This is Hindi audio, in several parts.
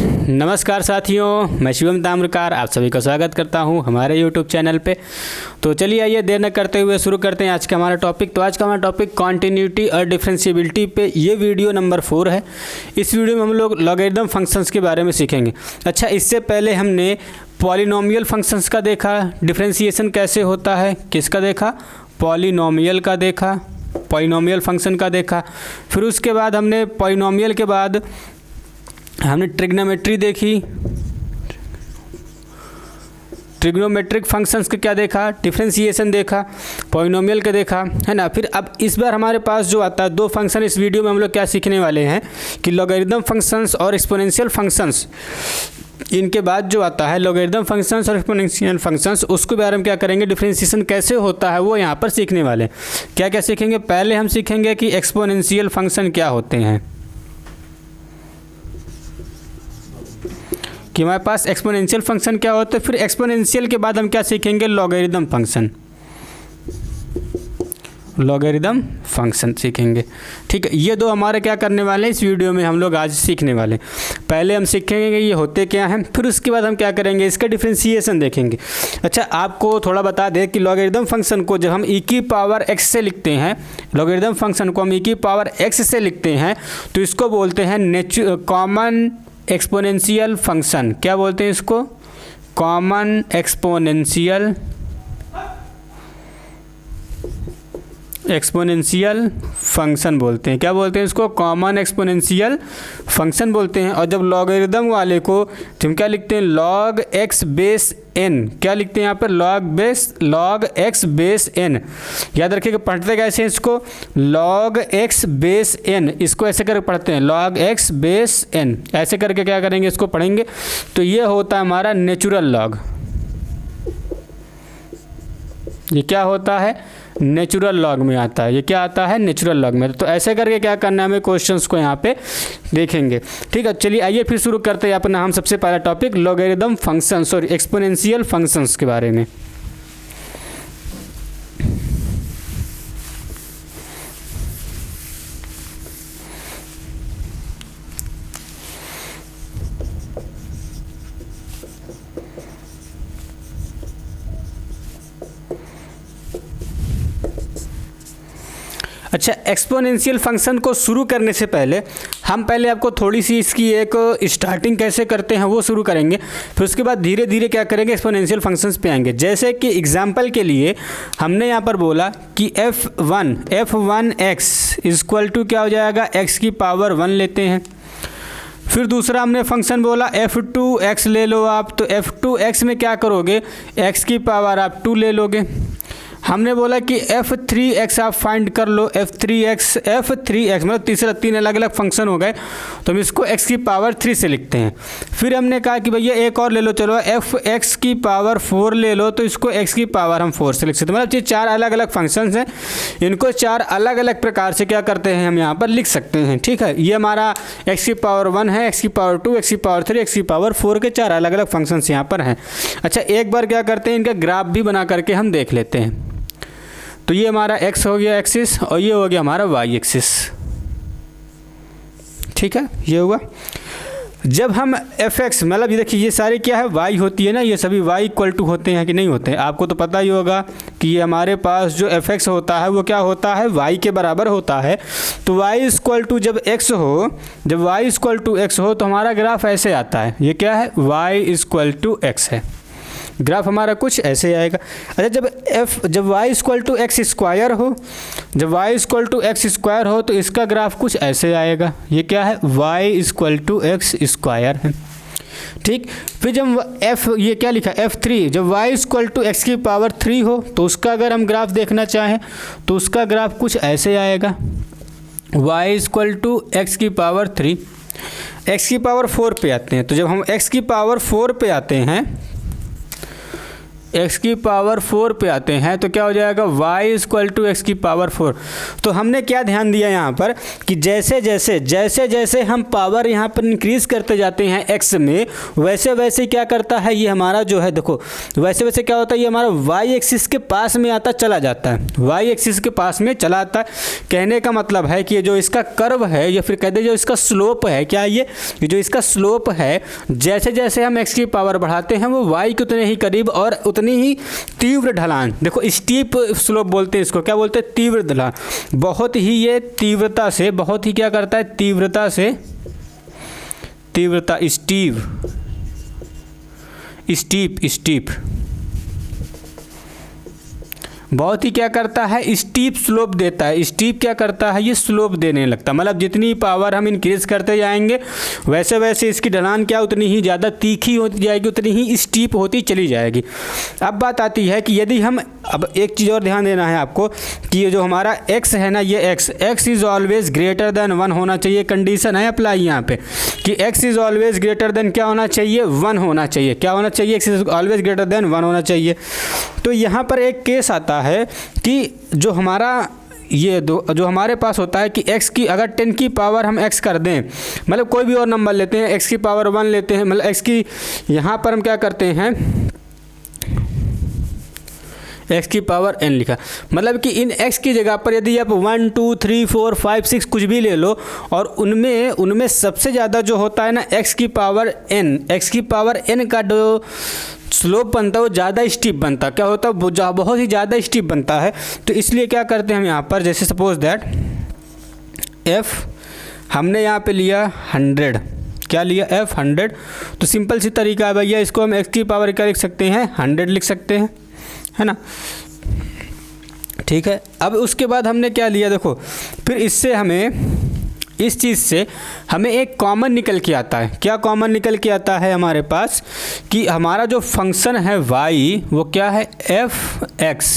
नमस्कार साथियों, मैं शिवम ताम्रकार आप सभी का स्वागत करता हूं हमारे YouTube चैनल पे। तो चलिए आइए देर न करते हुए शुरू करते हैं आज का हमारा टॉपिक। तो आज का हमारा टॉपिक कॉन्टिन्यूटी और डिफरेंशिएबिलिटी पे ये वीडियो नंबर 4 है। इस वीडियो में हम लोग लॉगरिथम फंक्शंस के बारे में सीखेंगे। अच्छा, इससे पहले हमने पॉलिनोमियल फंक्शंस का देखा, डिफरेंशिएशन कैसे होता है, किसका देखा, पॉलिनोमियल का देखा, पॉलिनोमियल फंक्शन का देखा। फिर उसके बाद हमने पॉलिनोमियल के बाद हमने ट्रिग्नोमेट्री देखी, ट्रिग्नोमेट्रिक फंक्शंस का क्या देखा, डिफरेंशिएशन देखा, पॉलिनोमियल का देखा, है ना। फिर अब इस बार हमारे पास जो आता है 2 फंक्शन, इस वीडियो में हम लोग क्या सीखने वाले हैं कि लॉगरिथम फंक्शंस और एक्सपोनेंशियल फंक्शंस। इनके बाद जो आता है लॉगरिथम फंक्शंस और एक्सपोनेंशियल फंक्शंस, उसके बारे में क्या करेंगे, डिफरेंशिएशन कैसे होता है वो यहाँ पर सीखने वाले हैं। क्या क्या सीखेंगे, पहले हम सीखेंगे कि एक्सपोनेंशियल फंक्शन क्या होते हैं, कि हमारे पास एक्सपोनेंशियल फंक्शन क्या होता है। फिर एक्सपोनेंशियल के बाद हम क्या सीखेंगे, लॉगरिथम फंक्शन, लॉगरिथम फंक्शन सीखेंगे। ठीक है, ये 2 हमारे क्या करने वाले हैं इस वीडियो में हम लोग आज सीखने वाले। पहले हम सीखेंगे कि ये होते क्या हैं, फिर उसके बाद हम क्या करेंगे, इसका डिफरेंशिएशन देखेंगे। अच्छा, आपको थोड़ा बता दें कि लॉगरिथम फंक्शन को जब हम e की पावर x से लिखते हैं, लॉगरिथम फंक्शन को हम e की पावर x से लिखते हैं तो इसको बोलते हैं कॉमन एक्सपोनेंशियल फंक्शन। क्या बोलते हैं इसको, कॉमन एक्सपोनेंशियल फंक्शन बोलते हैं। क्या बोलते हैं इसको, कॉमन एक्सपोनेंशियल फंक्शन बोलते हैं। और जब लॉगरिथम वाले को हम क्या लिखते हैं, लॉग एक्स बेस एन, क्या लिखते हैं यहाँ पर, लॉग एक्स बेस एन। याद रखिएगा पढ़ते कैसे हैं इसको, लॉग एक्स बेस एन, इसको ऐसे करके पढ़ते हैं, लॉग एक्स बेस एन। ऐसे करके क्या करेंगे, इसको पढ़ेंगे। तो ये होता है हमारा नेचुरल लॉग। ये क्या होता है, नेचुरल लॉग में आता है। ये क्या आता है, नेचुरल लॉग में। तो ऐसे करके क्या करना है, हमें क्वेश्चंस को यहाँ पे देखेंगे। ठीक है, चलिए आइए फिर शुरू करते हैं अपना हम सबसे पहला टॉपिक लॉगरिथम फंक्शंस और एक्सपोनेंशियल फंक्शंस के बारे में। अच्छा, एक्सपोनेंशियल फंक्शन को शुरू करने से पहले हम पहले आपको थोड़ी सी इसकी एक स्टार्टिंग कैसे करते हैं वो शुरू करेंगे। फिर उसके बाद धीरे धीरे क्या करेंगे, एक्सपोनेंशियल फंक्शंस पे आएंगे। जैसे कि एग्जांपल के लिए हमने यहाँ पर बोला कि f1x इक्वल टू क्या हो जाएगा, x की पावर 1 लेते हैं। फिर दूसरा हमने फंक्शन बोला f2x ले लो आप, तो f2x में क्या करोगे, x की पावर आप 2 ले लोगे। हमने बोला कि f3x आप फाइंड कर लो, f3x मतलब तीसरा 3 अलग अलग फंक्शन हो गए, तो हम इसको x की पावर 3 से लिखते हैं। फिर हमने कहा कि भैया एक और ले लो, चलो fx की पावर 4 ले लो, तो इसको x की पावर हम 4 से लिख सकते हैं। मतलब ये 4 अलग अलग फंक्शंस हैं, इनको 4 अलग अलग प्रकार से क्या करते हैं, हम यहाँ पर लिख सकते हैं। ठीक है, ये हमारा x की पावर 1 है, x की पावर 2, x की पावर 3, x की पावर 4 के 4 अलग अलग फंक्शंस यहाँ पर हैं। अच्छा, एक बार क्या करते हैं, इनका ग्राफ भी बना करके हम देख लेते हैं। तो ये हमारा x हो गया एक्सिस और ये हो गया हमारा y एक्सिस। ठीक है, ये हुआ। जब हम fx मतलब ये देखिए, ये सारे क्या है, y होती है ना, ये सभी y इक्वल टू होते हैं कि नहीं होते हैं। आपको तो पता ही होगा कि ये हमारे पास जो fx होता है वो क्या होता है, y के बराबर होता है। तो y इक्वल टू जब x हो, जब y इक्वल टू x हो तो हमारा ग्राफ ऐसे आता है। ये क्या है, y इक्वल टू x है, ग्राफ हमारा कुछ ऐसे आएगा। अच्छा, जब y equal to x square हो, जब y equal to x square हो तो इसका ग्राफ कुछ ऐसे आएगा। ये क्या है, y equal to x square है। ठीक, फिर जब ये क्या लिखा, f3, जब y इक्वल टू एक्स की पावर 3 हो तो उसका अगर हम ग्राफ देखना चाहें तो उसका ग्राफ कुछ ऐसे आएगा, y इक्वल टू एक्स की पावर 3। x की पावर 4 पे आते हैं, तो जब हम x की पावर 4 पे आते हैं, एक्स की पावर 4 पे आते हैं तो क्या हो जाएगा y इक्वल टू एक्स की पावर 4। तो हमने क्या ध्यान दिया यहाँ पर कि जैसे जैसे हम पावर यहाँ पर इंक्रीज़ करते जाते हैं x में, वैसे वैसे क्या करता है ये हमारा जो है, देखो वैसे वैसे क्या होता है ये हमारा y एक्सिस के पास में आता चला जाता है, y एक्सिस के पास में चला आता है। कहने का मतलब है कि ये जो इसका कर्व है या फिर कहते जो इसका स्लोप है, क्या ये जो इसका स्लोप है, जैसे जैसे हम x की पावर बढ़ाते हैं वो y के उतने ही करीब और उतनी ही तीव्र ढलान, देखो स्टीप स्लोप बोलते हैं इसको, क्या बोलते हैं तीव्र ढलान, बहुत ही ये तीव्रता से, बहुत ही क्या करता है तीव्रता से, तीव्रता स्टीप बहुत ही क्या करता है स्टीप स्लोप देता है। स्टीप क्या करता है ये स्लोप देने लगता है, मतलब जितनी पावर हम इंक्रीज करते जाएंगे वैसे वैसे इसकी ढलान क्या उतनी ही ज़्यादा तीखी होती जाएगी, उतनी ही स्टीप होती चली जाएगी। अब बात आती है कि यदि हम, अब एक चीज़ और ध्यान देना है आपको कि ये जो हमारा x है ना, ये x is always greater than 1 होना चाहिए। कंडीशन है अप्लाई यहाँ पे कि x is always greater than क्या होना चाहिए 1 होना चाहिए। क्या होना चाहिए x is always greater than 1 होना चाहिए। तो यहाँ पर एक केस आता है कि जो हमारा ये जो हमारे पास होता है कि x की अगर 10 की पावर हम x कर दें, मतलब कोई भी और नंबर लेते हैं, x की पावर 1 लेते हैं, मतलब x की यहाँ पर हम क्या करते हैं x की पावर n लिखा, मतलब कि इन x की जगह पर यदि आप 1 2 3 4 5 6 कुछ भी ले लो और उनमें सबसे ज़्यादा जो होता है ना x की पावर n का जो स्लोप बनता है वो ज़्यादा स्टीप बनता है। क्या होता है वो बहुत ही ज़्यादा स्टीप बनता है। तो इसलिए क्या करते हैं हम यहाँ पर, जैसे सपोज दैट f हमने यहाँ पे लिया 100, क्या लिया f 100, तो सिंपल सी तरीका है भैया, इसको हम x की पावर क्या लिख सकते हैं 100 लिख सकते हैं, है ना, ठीक है। अब उसके बाद हमने क्या लिया, देखो फिर इससे हमें इस चीज़ से हमें एक कॉमन निकल के आता है। क्या कॉमन निकल के आता है हमारे पास कि हमारा जो फंक्शन है y वो क्या है f(x)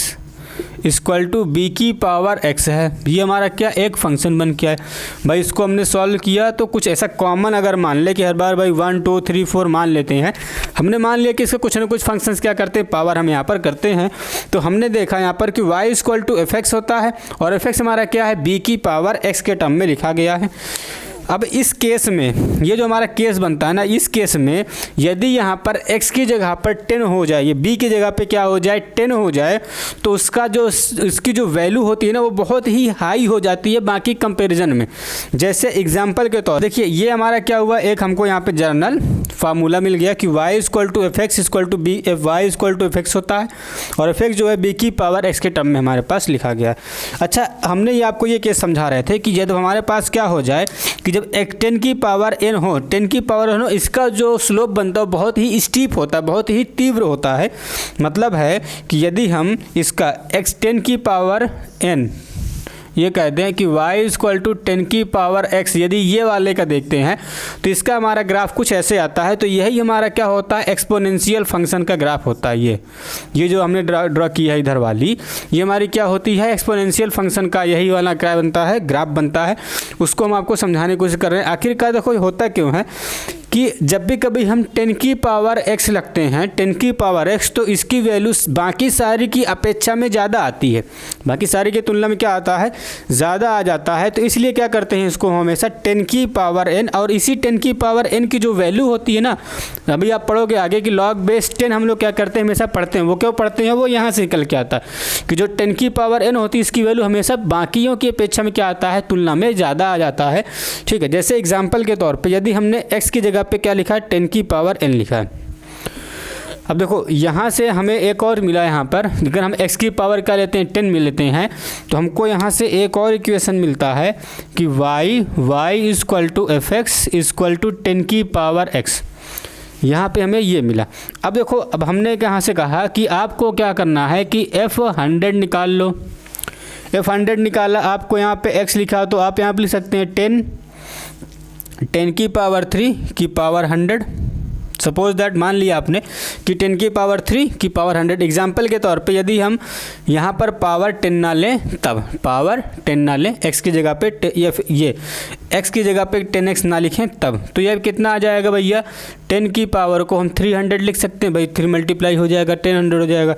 इक्वल टू बी की पावर x है। ये हमारा क्या एक फंक्शन बन गया है भाई। इसको हमने सॉल्व किया तो कुछ ऐसा कॉमन अगर मान ले कि हर बार भाई 1 2 3 4 मान लेते हैं, हमने मान लिया कि इसके कुछ ना कुछ फंक्शंस क्या करते हैं पावर हम यहाँ पर करते हैं। तो हमने देखा यहाँ पर कि y इक्वल टू एफ होता है और एफ हमारा क्या है b की पावर x के टर्म में लिखा गया है। अब इस केस में ये जो हमारा केस बनता है ना, इस केस में यदि यहाँ पर x की जगह पर 10 हो जाए, ये b की जगह पे क्या हो जाए 10 हो जाए, तो उसका जो इसकी जो वैल्यू होती है ना वो बहुत ही हाई हो जाती है बाकी कंपैरिजन में। जैसे एग्जांपल के तौर देखिए ये हमारा क्या हुआ, एक हमको यहाँ पे जनरल फार्मूला मिल गया कि y equal to f x equal to b, y equal to f x होता है और एफ एक्स जो है b की पावर x के टर्म में हमारे पास लिखा गया है। अच्छा हमने ये आपको ये केस समझा रहे थे कि जब हमारे पास क्या हो जाए कि जब 10 की पावर n हो, 10 की पावर n हो, इसका जो स्लोप बनता है बहुत ही स्टीप होता है, बहुत ही तीव्र होता है। मतलब है कि यदि हम इसका x 10 की पावर n ये कहते हैं कि y इक्वल टू 10 की पावर x, यदि ये वाले का देखते हैं तो इसका हमारा ग्राफ कुछ ऐसे आता है। तो यही हमारा क्या होता है एक्सपोनेंशियल फंक्शन का ग्राफ होता है। ये जो हमने ड्रॉ किया है इधर वाली, ये हमारी क्या होती है एक्सपोनेंशियल फंक्शन का यही वाला क्या बनता है ग्राफ बनता है। उसको हम आपको समझाने की कोशिश कर रहे हैं। आखिरकार देखो होता क्यों है कि जब भी कभी हम 10 की पावर x लगते हैं, 10 की पावर x, तो इसकी वैल्यू बाकी सारी की अपेक्षा में ज़्यादा आती है, बाकी सारी की तुलना में क्या आता है ज़्यादा आ जाता है। तो इसलिए क्या करते हैं इसको हमेशा 10 की पावर n, और इसी 10 की पावर n की जो वैल्यू होती है ना, अभी आप पढ़ोगे आगे कि log बेस 10 हम लोग क्या करते हैं हमेशा पढ़ते हैं। वो क्यों पढ़ते हैं, वो यहाँ से निकल के आता है कि जो 10 की पावर n होती है इसकी वैल्यू हमेशा बाकियों की अपेक्षा में क्या आता है तुलना में ज़्यादा आ जाता है। ठीक है, जैसे एग्जाम्पल के तौर पर यदि हमने x की जगह पे क्या लिखा है 10 की पावर n लिखा है। अब देखो यहाँ से हमें एक और मिला, यहाँ पर अगर हम x की पावर क्या लेते हैं 10 में लेते हैं तो हमको यहाँ से एक और इक्वेशन मिलता है कि y equal to f x equal to 10 की पावर x। यहाँ पे हमें ये मिला। अब देखो अब हमने यहाँ से कहा कि आपको क्या करना है कि f100 निकाल लो। f100 निकाला, आपको यहाँ पे x लिखा तो आप यहाँ पे लिख सकते हैं 10 की पावर 3 की पावर 100। सपोज दैट मान लिया आपने कि 10 की पावर 3 की पावर 100। एग्जाम्पल के तौर पे यदि हम यहाँ पर पावर 10 ना लें, तब पावर 10 ना लें, x की जगह पे ये x की जगह पे 10x ना लिखें तब, तो यह कितना आ जाएगा भैया, 10 की पावर को हम 300 लिख सकते हैं भाई, 3 मल्टीप्लाई हो जाएगा 10 हो जाएगा।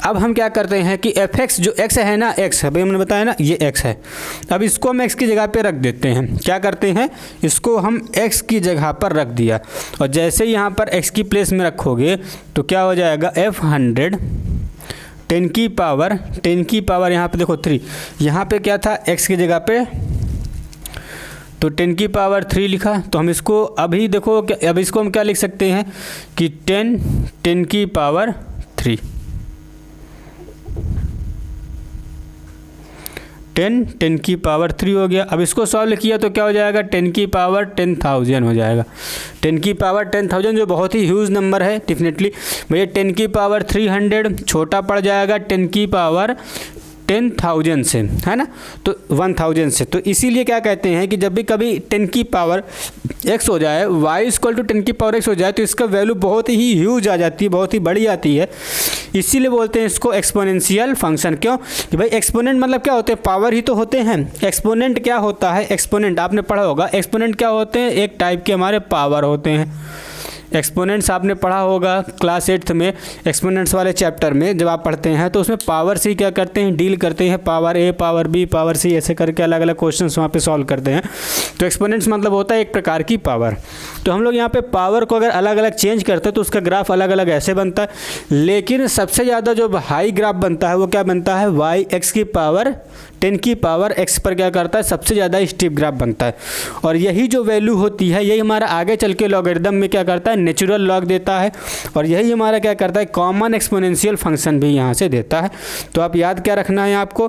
अब हम क्या करते हैं कि fx जो x है ना, x है भाई, हमने बताया ना ये x है, अब इसको हम x की जगह पे रख देते हैं। क्या करते हैं, इसको हम x की जगह पर रख दिया, और जैसे यहाँ पर x की प्लेस में रखोगे तो क्या हो जाएगा, f100 10 की पावर यहाँ पे देखो 3, यहाँ पे क्या था x की जगह पे, तो 10 की पावर 3 लिखा। तो हम इसको अभी देखो, अब इसको हम क्या लिख सकते हैं कि 10 की पावर 3, 10 की पावर 3 हो गया। अब इसको सॉल्व किया तो क्या हो जाएगा, 10 की पावर 10,000 हो जाएगा। 10 की पावर 10,000 जो बहुत ही ह्यूज नंबर है डेफिनेटली भैया। 10 की पावर 300 छोटा पड़ जाएगा 10 की पावर 10,000 से, है ना, तो 1000 से। तो इसीलिए क्या कहते हैं कि जब भी कभी 10 की पावर x हो जाए, y इक्वल टू 10 की पावर x हो जाए, तो इसका वैल्यू बहुत ही ह्यूज आ जाती है, बहुत ही बड़ी आती है। इसीलिए बोलते हैं इसको एक्सपोनेंशियल फंक्शन। क्यों कि भाई एक्सपोनेंट मतलब क्या होते हैं, पावर ही तो होते हैं। एक्सपोनेंट क्या होता है, एक्सपोनेंट आपने पढ़ा होगा, एक्सपोनेंट क्या होते हैं, एक टाइप के हमारे पावर होते हैं। एक्सपोनेंट्स आपने पढ़ा होगा क्लास 8th में, एक्सपोनेंट्स वाले चैप्टर में जब आप पढ़ते हैं तो उसमें पावर से क्या करते हैं, डील करते हैं, पावर ए, पावर बी, पावर सी, ऐसे करके अलग अलग क्वेश्चंस वहाँ पे सॉल्व करते हैं। तो एक्सपोनेंट्स मतलब होता है एक प्रकार की पावर। तो हम लोग यहाँ पे पावर को अगर अलग अलग चेंज करते हैं तो उसका ग्राफ अलग अलग ऐसे बनता है, लेकिन सबसे ज़्यादा जो हाई ग्राफ बनता है वो क्या बनता है, वाई एक्स की पावर 10 की पावर x पर क्या करता है, सबसे ज़्यादा स्टीप ग्राफ बनता है। और यही जो वैल्यू होती है यही हमारा आगे चल के लॉगरिदम में क्या करता है, नेचुरल लॉग देता है, और यही हमारा क्या करता है, कॉमन एक्सपोनेंशियल फंक्शन भी यहाँ से देता है। तो आप याद क्या रखना है आपको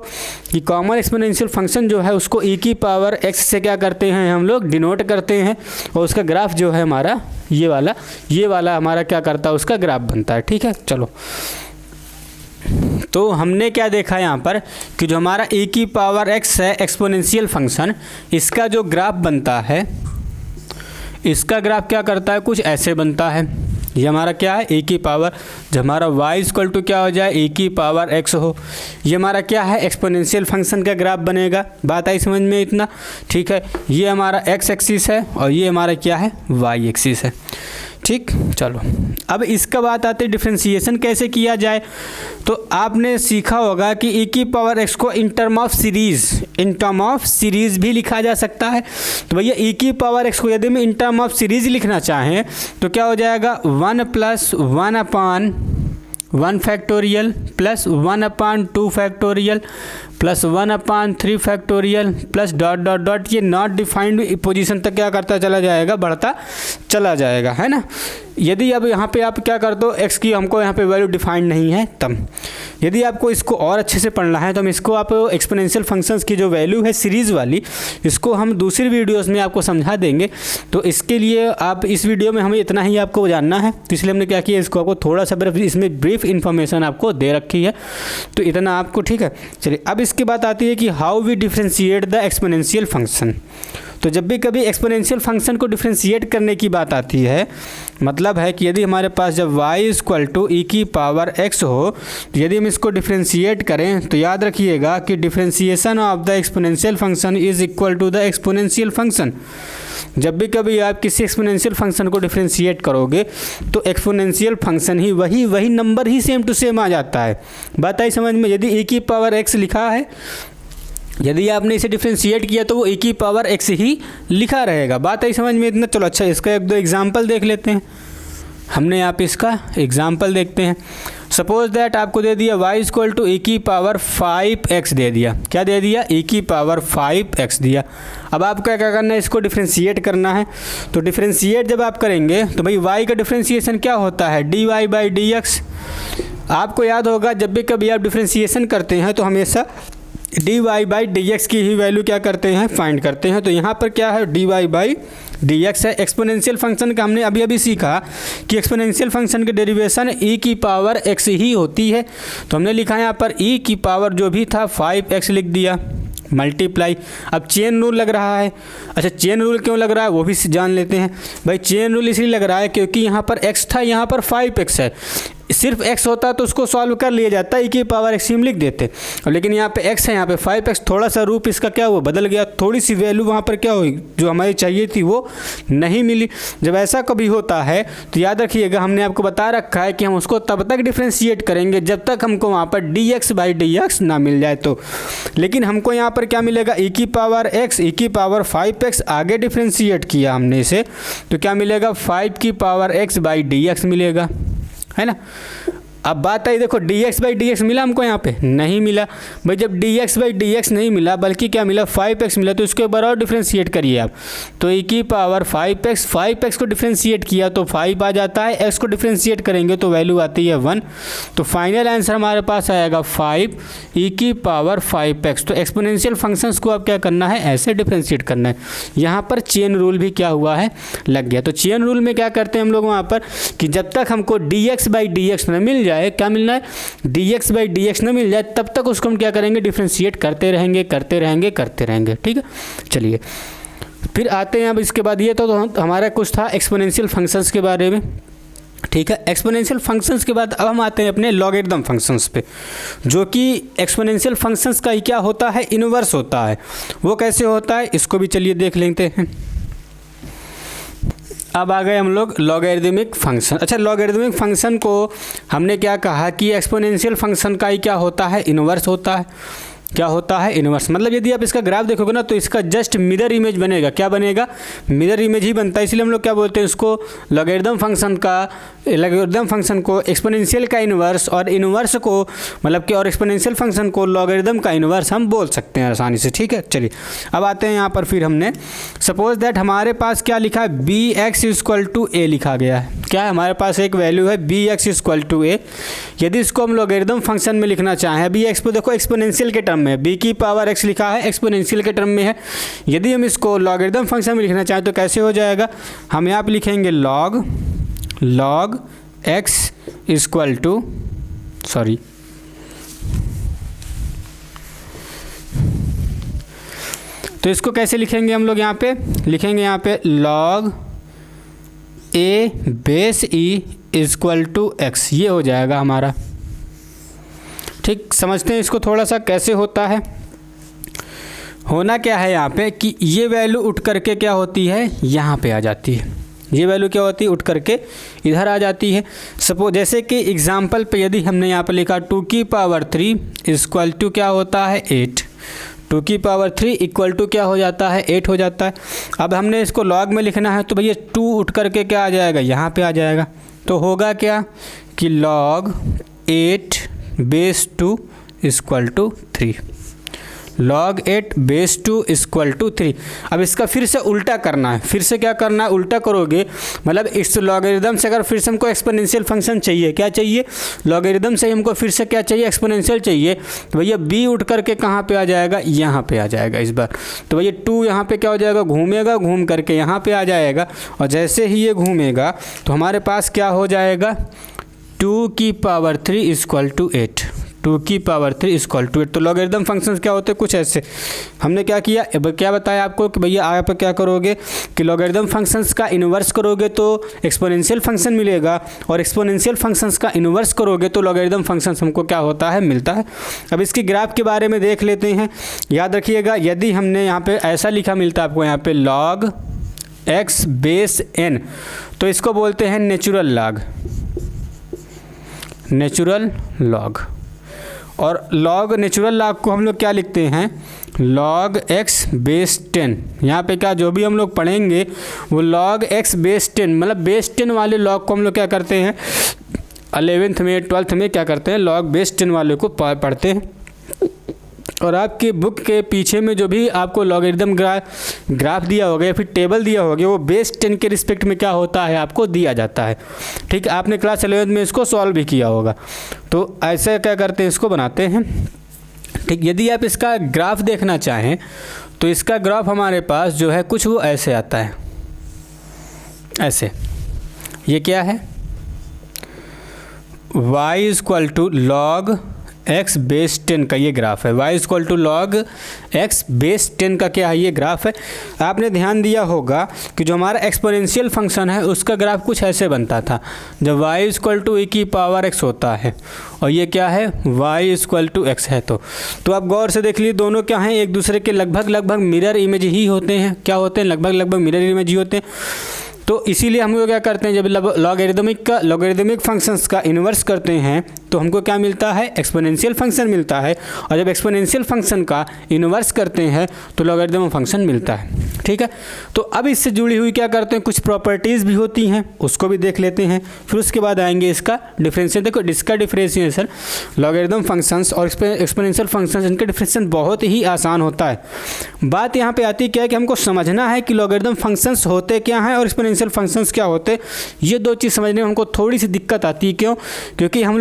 कि कॉमन एक्सपोनेंशियल फंक्शन जो है उसको e की पावर x से क्या करते हैं, हम लोग डिनोट करते हैं, और उसका ग्राफ जो है हमारा ये वाला हमारा क्या करता है, उसका ग्राफ बनता है। ठीक है, चलो। तो हमने क्या देखा यहाँ पर कि जो हमारा e की पावर x है एक्सपोनेंशियल फंक्शन, इसका जो ग्राफ बनता है, इसका ग्राफ क्या करता है, कुछ ऐसे बनता है। ये हमारा क्या है, e की पावर, जब हमारा y इक्वल टू क्या हो जाए, e की पावर x हो, ये हमारा क्या है, एक्सपोनेंशियल फंक्शन का ग्राफ बनेगा। बात आई समझ में इतना, ठीक है। ये हमारा x एक्सिस है और ये हमारा क्या है, y एक्सिस है। ठीक, चलो अब इसका बात आती है डिफ्रेंशिएशन कैसे किया जाए। तो आपने सीखा होगा कि e की पावर x को इन टर्म ऑफ सीरीज़ भी लिखा जा सकता है। तो भैया e की पावर x को यदि हम इन टर्म ऑफ सीरीज़ लिखना चाहें तो क्या हो जाएगा, 1 + 1/1 factorial plus 1/2 factorial plus 1/3 factorial plus dot dot dot, ये नॉट डिफाइंड पोजीशन तक क्या करता चला जाएगा, बढ़ता चला जाएगा, है ना। यदि अब यहाँ पे आप क्या कर दो, x की हमको यहाँ पे वैल्यू डिफाइंड नहीं है, तब यदि आपको इसको और अच्छे से पढ़ना है तो हम इसको आप एक्सपोनेंशियल फंक्शंस की जो वैल्यू है सीरीज़ वाली, इसको हम दूसरी वीडियोस में आपको समझा देंगे। तो इसके लिए आप इस वीडियो में हमें इतना ही आपको जानना है, तो इसलिए हमने क्या किया, इसको आपको थोड़ा सा इसमें ब्रीफ इन्फॉर्मेशन आपको दे रखी है, तो इतना आपको, ठीक है। चलिए अब इसकी बात आती है कि how we differentiate the exponential function. तो जब भी कभी एक्सपोनेंशियल फंक्शन को डिफ्रेंशिएट करने की बात आती है, मतलब है कि यदि हमारे पास जब y इक्वल टू e की पावर x हो, तो यदि हम इसको डिफ्रेंशिएट करें तो याद रखिएगा कि differentiation of the exponential function is equal to the exponential function. जब भी कभी आप किसी एक्सपोनेंशियल फंक्शन को डिफ्रेंशिएट करोगे तो एक्सपोनेंशियल फंक्शन ही वही नंबर ही सेम टू सेम आ जाता है। बात आई समझ में। यदि e की पावर x लिखा है, यदि आपने इसे डिफ्रेंशिएट किया तो वो e की पावर x ही लिखा रहेगा। बात आई समझ में इतना। चलो अच्छा, इसका एक दो एग्जांपल देख लेते हैं। हमने यहाँ पे इसका एग्जांपल देखते हैं। सपोज दैट आपको दे दिया y इक्वल टू e की पावर 5x दे दिया। क्या दे दिया, e की पावर 5x दिया। अब आपको क्या करना है, इसको डिफ्रेंशिएट करना है। तो डिफ्रेंशिएट जब आप करेंगे तो भाई y का डिफ्रेंशिएशन क्या होता है, dy/dx। आपको याद होगा जब भी कभी आप डिफ्रेंशिएशन करते हैं तो हमेशा dy/dx की ही वैल्यू क्या करते हैं, फाइंड करते हैं। तो यहाँ पर क्या है, dy/dx है। एक्सपोनेंशियल फंक्शन का हमने अभी सीखा कि एक्सपोनेंशियल फंक्शन की डेरिवेशन e की पावर x ही होती है। तो हमने लिखा है यहाँ पर e की पावर जो भी था 5x लिख दिया। मल्टीप्लाई। अब चेन रूल लग रहा है। अच्छा, चेन रूल क्यों लग रहा है वो भी जान लेते हैं। भाई चेन रूल इसलिए लग रहा है क्योंकि यहाँ पर x था, यहाँ पर 5x है। सिर्फ x होता तो उसको सॉल्व कर लिया जाता, e की पावर x हम लिख देते, लेकिन यहाँ पे x है, यहाँ पे 5x, थोड़ा सा रूप इसका क्या हुआ, बदल गया, थोड़ी सी वैल्यू वहाँ पर क्या हुई जो हमारी चाहिए थी वो नहीं मिली। जब ऐसा कभी होता है तो याद रखिएगा, हमने आपको बता रखा है कि हम उसको तब तक डिफ्रेंशिएट करेंगे जब तक हमको वहाँ पर dx/dx ना मिल जाए तो। लेकिन हमको यहाँ पर क्या मिलेगा, e की पावर x, e की पावर 5x, आगे डिफ्रेंशिएट किया हमने इसे तो क्या मिलेगा, 5 की पावर x/dx मिलेगा, है ना। अब बात आई, देखो dx/dx मिला हमको, यहाँ पे नहीं मिला। भाई जब dx/dx नहीं मिला बल्कि क्या मिला, 5x मिला, तो इसको एक बार और डिफ्रेंशिएट करिए आप, तो e की पावर 5x, 5x को डिफ्रेंशिएट किया तो 5 आ जाता है, x को डिफ्रेंशिएट करेंगे तो वैल्यू आती है 1। तो फाइनल आंसर हमारे पास आएगा 5 e की पावर 5x। तो एक्सपोनेंशियल फंक्शंस को अब क्या करना है, ऐसे डिफ्रेंशिएट करना है। यहाँ पर चेन रूल भी क्या हुआ है, लग गया। तो चेन रूल में क्या करते हैं हम लोग वहाँ पर कि जब तक हमको dx/dx न मिल जाए, क्या मिलना है, dx/dx न मिल जाए, तब तक उसको हम क्या करेंगे, डिफ्रेंशिएट करते रहेंगे करते रहेंगे करते रहेंगे। ठीक है, चलिए फिर आते हैं। अब इसके बाद ये तो हमारा कुछ था एक्सपोनेंशियल फंक्शंस के बारे में। ठीक है, एक्सपोनेंशियल फंक्शंस के बाद अब हम आते हैं अपने लॉगरिदम फंक्शंस पे, जो कि एक्सपोनेंशियल फंक्शंस का ही क्या होता है, इनवर्स होता है। वो कैसे होता है इसको भी चलिए देख लेते हैं। अब आ गए हम लोग लॉगरिदमिक फंक्शन। अच्छा, लॉगरिदमिक फंक्शन को हमने क्या कहा कि एक्सपोनेंशियल फंक्शन का ही क्या होता है, इनवर्स होता है। क्या होता है, इनवर्स। मतलब यदि आप इसका ग्राफ देखोगे ना तो इसका जस्ट मिरर इमेज बनेगा। क्या बनेगा, मिरर इमेज ही बनता है। इसलिए हम लोग क्या बोलते हैं इसको, लॉगरिदम फंक्शन को एक्सपोनेंशियल का इनवर्स, और इनवर्स को मतलब कि और एक्सपोनेंशियल फंक्शन को लॉगरिदम का इनवर्स हम बोल सकते हैं आसानी से। ठीक है, चलिए अब आते हैं यहाँ पर। फिर हमने सपोज दैट हमारे पास क्या लिखा है, bx = a लिखा गया है। क्या है, हमारे पास एक वैल्यू है bx = a। यदि इसको हम लॉगरिदम फंक्शन में लिखना चाहें, अभी x को देखो एक्सपोनेंशियल के टर्म में, b की पावर x लिखा है, एक्सपोनेंशियल के टर्म में है। यदि हम इसको लॉगरिदम फंक्शन में लिखना चाहें तो कैसे हो जाएगा, हम यहाँ पे लिखेंगे log x = तो इसको कैसे लिखेंगे हम लोग, यहाँ पे लिखेंगे यहाँ पे log a base e = x, ये हो जाएगा हमारा। ठीक, समझते हैं इसको थोड़ा सा कैसे होता है। होना क्या है यहाँ पे कि ये वैल्यू उठ करके क्या होती है, यहाँ पे आ जाती है। ये वैल्यू क्या होती है, उठ करके इधर आ जाती है। सपोज जैसे कि एग्जाम्पल पे यदि हमने यहाँ पे लिखा 2 की पावर 3 = क्या होता है, 8। 2 की पावर 3 = क्या हो जाता है, 8 हो जाता है। अब हमने इसको लॉग में लिखना है तो भैया 2 उठ करके क्या आ जाएगा, यहाँ पे आ जाएगा। तो होगा क्या कि log 8 बेस 2 = 3, log 8 बेस 2 = 3। अब इसका फिर से उल्टा करना है। फिर से क्या करना है, उल्टा करोगे मतलब इस लॉगरिदम से अगर फिर से हमको एक्सपोनेंशियल फंक्शन चाहिए, क्या चाहिए, लॉगरिदम से हमको फिर से क्या चाहिए, एक्सपोनेंशियल चाहिए। तो भैया b उठ करके कहाँ पे आ जाएगा, यहाँ पे आ जाएगा इस बार। तो भैया 2 यहाँ पे क्या हो जाएगा, घूमेगा, घूम करके यहाँ पे आ जाएगा। और जैसे ही ये घूमेगा तो हमारे पास क्या हो जाएगा, 2 की पावर 3 = 8। 2 की पावर 3 = 8। तो लॉगरिदम फंक्शंस क्या होते हैं, कुछ ऐसे। हमने क्या किया, क्या बताया आपको कि भैया आप क्या करोगे कि लॉगरिदम फंक्शंस का इन्वर्स करोगे तो एक्सपोनेंशियल फंक्शन मिलेगा, और एक्सपोनेंशियल फंक्शंस का इन्वर्स करोगे तो लॉगरिदम फंक्शंस हमको क्या होता है, मिलता है। अब इसकी ग्राफ के बारे में देख लेते हैं। याद रखिएगा, यदि हमने यहाँ पर ऐसा लिखा मिलता है आपको यहाँ पर log x बेस n, तो इसको बोलते हैं नेचुरल लॉग। और लॉग नेचुरल लॉग को हम लोग क्या लिखते हैं, log x बेस 10। यहाँ पे क्या जो भी हम लोग पढ़ेंगे वो log x बेस 10, मतलब बेस 10 वाले लॉग को हम लोग क्या करते हैं 11th में 12th में क्या करते हैं, log बेस 10 वाले को पढ़ते हैं। और आपके बुक के पीछे में जो भी आपको लॉगरिदम ग्राफ दिया होगा या फिर टेबल दिया होगा वो बेस 10 के रिस्पेक्ट में क्या होता है, आपको दिया जाता है। ठीक, आपने क्लास 11th में इसको सॉल्व भी किया होगा। तो ऐसे क्या करते हैं, इसको बनाते हैं। ठीक, यदि आप इसका ग्राफ देखना चाहें तो इसका ग्राफ हमारे पास जो है कुछ वो ऐसे आता है, ऐसे। ये क्या है, y = log x बेस 10 का ये ग्राफ है। y equal to log x base 10 का क्या है, ये ग्राफ है। आपने ध्यान दिया होगा कि जो हमारा एक्सपोनेंशियल फंक्शन है उसका ग्राफ कुछ ऐसे बनता था जब y इक्वल टू e⁻x होता है और ये क्या है y इक्वल टू x है। तो आप गौर से देख लीजिए, दोनों क्या हैं, एक दूसरे के लगभग मिरर इमेज ही होते हैं। क्या होते हैं, लगभग मिरर इमेज ही होते हैं। तो इसीलिए हम लोग क्या करते हैं, जब लॉगरिदमिक फंक्शंस का इन्वर्स करते हैं तो हमको क्या मिलता है, एक्सपोनेंशियल फंक्शन मिलता है। और जब एक्सपोनेंशियल फंक्शन का इन्वर्स करते हैं तो लॉगरिदमिक फंक्शन मिलता है। ठीक है, तो अब इससे जुड़ी हुई क्या करते हैं, कुछ प्रॉपर्टीज़ भी होती हैं, उसको भी देख लेते हैं। फिर उसके बाद आएंगे इसका डिफरेंशिएशन। देखो इसका डिफरेंशिएशन लॉगरिदम फंक्शंस और एक्सपोनेंशियल फंक्शंस, इनका डिफरेंशिएशन बहुत ही आसान होता है। बात यहाँ पे आती है कि हमको समझना है कि लॉगरिदम फंक्शंस होते क्या हैं और एक्सपोनेंशियल फंक्शंस क्या होते। ये दो चीज़ समझने में हमको थोड़ी सी दिक्कत आती है। क्यों? क्योंकि हम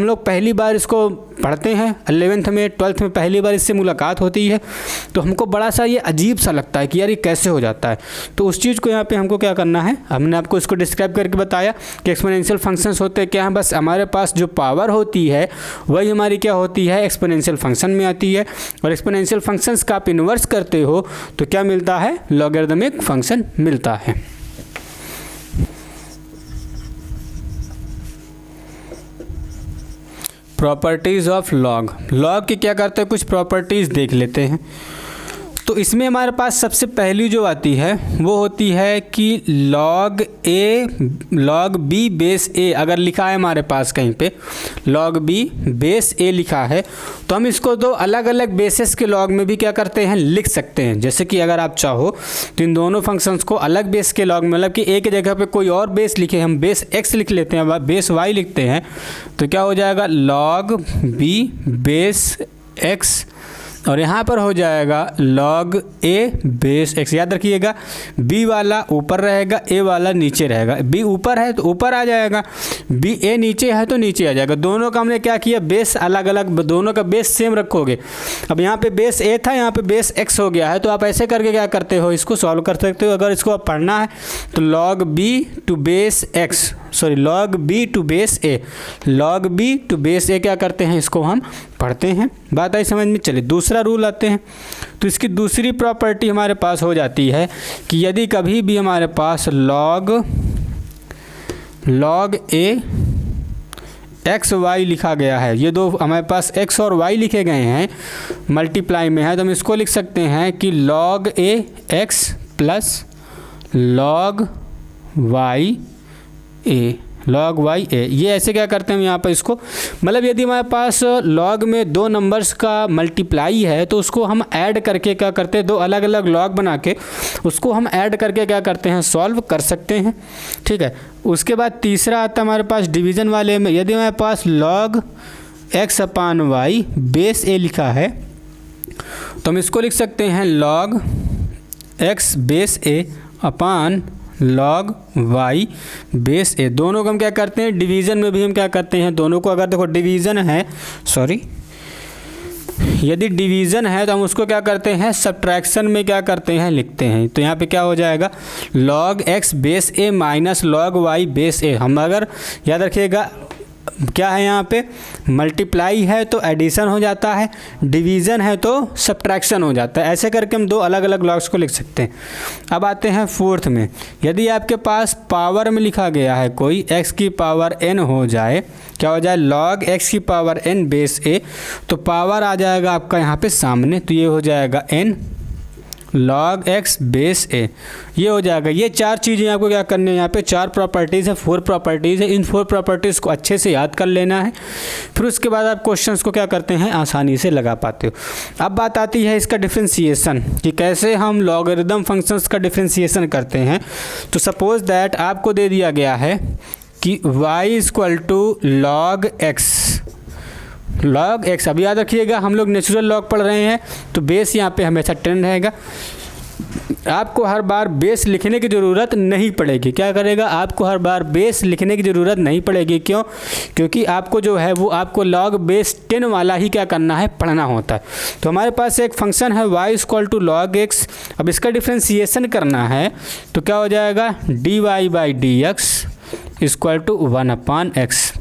लोग पहली बार इसको पढ़ते हैं, 11th में 12th में पहली बार इससे मुलाकात होती है, तो हमको बड़ा सा ये अजीब सा लगता है कि यार ये कैसे हो जाता है। तो उस चीज़ को यहाँ पे हमको क्या करना है, हमने आपको इसको डिस्क्राइब करके बताया कि एक्सपोनेंशियल फंक्शंस होते क्या हैं। बस हमारे पास जो पावर होती है वही हमारी क्या होती है, एक्सपोनेंशियल फंक्शन में आती है। और एक्सपोनेंशियल फंक्शंस का आप इन्वर्स करते हो तो क्या मिलता है, लॉगरिदमिक फंक्शन मिलता है। प्रॉपर्टीज़ ऑफ लॉग की क्या करते हैं, कुछ प्रॉपर्टीज़ देख लेते हैं। तो इसमें हमारे पास सबसे पहली जो आती है वो होती है कि लॉग बी बेस ए अगर लिखा है हमारे पास कहीं पे लॉग बी बेस ए लिखा है तो हम इसको दो अलग अलग बेसिस के लॉग में भी क्या करते हैं, लिख सकते हैं। जैसे कि अगर आप चाहो तो इन दोनों फंक्शंस को अलग बेस के लॉग में, मतलब कि ए की जगह पे कोई और बेस लिखे, हम बेस एक्स लिख लेते हैं, बेस वाई लिखते हैं, तो क्या हो जाएगा लॉग बी बेस एक्स और यहाँ पर हो जाएगा लॉग ए बेस एक्स। याद रखिएगा बी वाला ऊपर रहेगा, ए वाला नीचे रहेगा। बी ऊपर है तो ऊपर आ जाएगा, बी ए नीचे है तो नीचे आ जाएगा। दोनों का हमने क्या किया, बेस अलग अलग, दोनों का बेस सेम रखोगे। अब यहाँ पे बेस ए था, यहाँ पे बेस एक्स हो गया है, तो आप ऐसे करके क्या करते हो, इसको सॉल्व कर सकते हो। अगर इसको आप पढ़ना है तो log b to base x, sorry log b to base a, log b to base a क्या करते हैं, इसको हम पढ़ते हैं। बात आई समझ में? चलिए दूसरा रूल आते हैं। तो इसकी दूसरी प्रॉपर्टी हमारे पास हो जाती है कि यदि कभी भी हमारे पास लॉग ए एक्स वाई लिखा गया है, ये दो हमारे पास एक्स और वाई लिखे गए हैं, मल्टीप्लाई में है, तो हम इसको लिख सकते हैं कि लॉग ए एक्स प्लस लॉग वाई ए, लॉग वाई ए। ये ऐसे क्या करते हैं हम यहाँ पर इसको, मतलब यदि हमारे पास लॉग में दो नंबर्स का मल्टीप्लाई है तो उसको हम ऐड करके क्या करते हैं, दो अलग अलग लॉग बना के उसको हम ऐड करके क्या करते हैं, सॉल्व कर सकते हैं। ठीक है, उसके बाद तीसरा आता है हमारे पास डिवीज़न वाले में। यदि हमारे पास log x upon y base ए लिखा है तो हम इसको लिख सकते हैं लॉग एक्स बेस ए अपान लॉग वाई बेस ए। दोनों को हम क्या करते हैं, डिवीज़न में भी हम क्या करते हैं, दोनों को अगर देखो डिवीज़न है, सॉरी यदि डिवीज़न है तो हम उसको क्या करते हैं, सब्ट्रैक्शन में क्या करते हैं, लिखते हैं। तो यहाँ पे क्या हो जाएगा, लॉग एक्स बेस ए माइनस लॉग वाई बेस ए। हम अगर याद रखिएगा क्या है, यहाँ पे मल्टीप्लाई है तो एडिशन हो जाता है, डिवीज़न है तो सब्ट्रैक्शन हो जाता है। ऐसे करके हम दो अलग अलग लॉग्स को लिख सकते हैं। अब आते हैं फोर्थ में। यदि आपके पास पावर में लिखा गया है कोई x की पावर n हो जाए, क्या हो जाए, लॉग x की पावर n बेस a, तो पावर आ जाएगा आपका यहाँ पे सामने, तो ये हो जाएगा n log x base a, ये हो जाएगा। ये चार चीज़ें आपको क्या करनी है, यहाँ पे चार प्रॉपर्टीज़ है, 4 प्रॉपर्टीज़ है। इन 4 प्रॉपर्टीज़ को अच्छे से याद कर लेना है, फिर उसके बाद आप क्वेश्चंस को क्या करते हैं, आसानी से लगा पाते हो। अब बात आती है इसका डिफ्रेंसिएशन, कि कैसे हम लॉगरिदम फंक्शंस का डिफ्रेंसिएशन करते हैं। तो सपोज दैट आपको दे दिया गया है कि y equal to log x. अब याद रखिएगा हम लोग नेचुरल लॉग पढ़ रहे हैं तो बेस यहाँ पे हमेशा 10 रहेगा। आपको हर बार बेस लिखने की ज़रूरत नहीं पड़ेगी। क्या करेगा, आपको हर बार बेस लिखने की ज़रूरत नहीं पड़ेगी। क्यों? क्योंकि आपको जो है वो आपको log बेस 10 वाला ही क्या करना है, पढ़ना होता है। तो हमारे पास एक फंक्शन है y equal to log x. अब इसका डिफ्रेंसिएशन करना है तो क्या हो जाएगा, dy by d x equal to 1 upon x.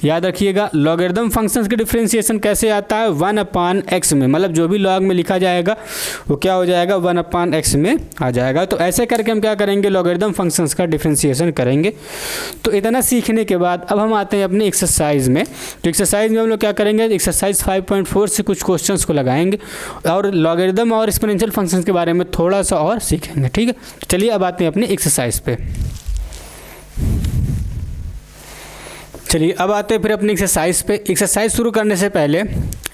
याद रखिएगा लॉगरिदम फंक्शंस के डिफरेंशिएशन कैसे आता है 1/x में, मतलब जो भी लॉग में लिखा जाएगा वो क्या हो जाएगा 1/x में आ जाएगा। तो ऐसे करके हम क्या करेंगे लॉगरिदम फंक्शंस का डिफरेंशिएशन करेंगे। तो इतना सीखने के बाद अब हम आते हैं अपनी एक्सरसाइज में। तो एक्सरसाइज में हम लोग क्या करेंगे एक्सरसाइज 5.4 से कुछ क्वेश्चंस को लगाएंगे और लॉगरिदम और एक्सपोनेंशियल फंक्शंस के बारे में थोड़ा सा और सीखेंगे। ठीक है, चलिए अब आते हैं अपनी एक्सरसाइज पे। चलिए अब आते हैं फिर अपनी एक्सरसाइज पे। एक्सरसाइज शुरू करने से पहले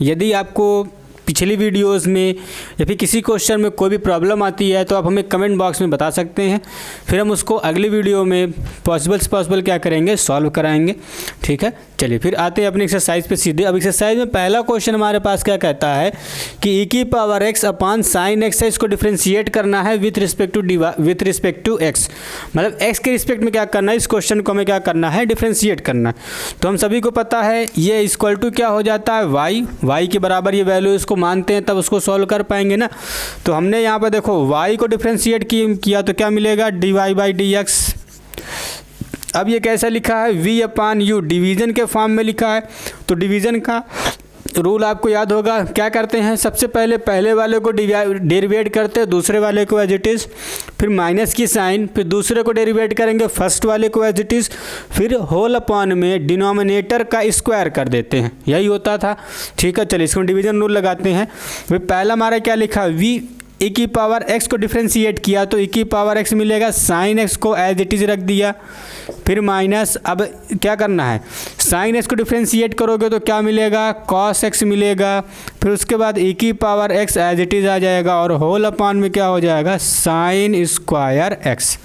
यदि आपको पिछली वीडियोस में या फिर किसी क्वेश्चन में कोई भी प्रॉब्लम आती है तो आप हमें कमेंट बॉक्स में बता सकते हैं, फिर हम उसको अगली वीडियो में पॉसिबल से पॉसिबल क्या करेंगे सॉल्व कराएंगे। ठीक है, चलिए फिर आते हैं अपनी एक्सरसाइज पे सीधे। अब एक्सरसाइज में पहला क्वेश्चन हमारे पास क्या कहता है कि e⁻x अपान sin x है, इसको डिफ्रेंशिएट करना है विथ रिस्पेक्ट टू x, मतलब x के रिस्पेक्ट में क्या करना है, इस क्वेश्चन को हमें क्या करना है डिफ्रेंशिएट करना है। तो हम सभी को पता है ये इक्वल टू क्या हो जाता है y के बराबर ये वैल्यू इसको मानते हैं तब उसको सॉल्व कर पाएंगे ना। तो हमने यहाँ पर देखो y को डिफ्रेंशिएट किया तो क्या मिलेगा dy/dx। अब ये कैसा लिखा है v/u डिवीज़न के फॉर्म में लिखा है। तो डिवीज़न का रूल आपको याद होगा, क्या करते हैं सबसे पहले वाले को डेरिवेट करते हैं दूसरे वाले को एज इट इज़, फिर माइनस की साइन, फिर दूसरे को डेरिवेट करेंगे फर्स्ट वाले को एज इट इज़, फिर होल अपॉन में डिनोमिनेटर का स्क्वायर कर देते हैं, यही होता था। ठीक है, चलिए इसको डिवीज़न रूल लगाते हैं। फिर पहला हमारा क्या लिखा v e⁻x को डिफ्रेंशिएट किया तो e⁻x मिलेगा, sin x को एज इट इज़ रख दिया, फिर माइनस, अब क्या करना है sin x को डिफ्रेंशिएट करोगे तो क्या मिलेगा cos x मिलेगा, फिर उसके बाद e⁻x एज इट इज़ आ जाएगा और होल अपॉन में क्या हो जाएगा sin स्क्वायर x।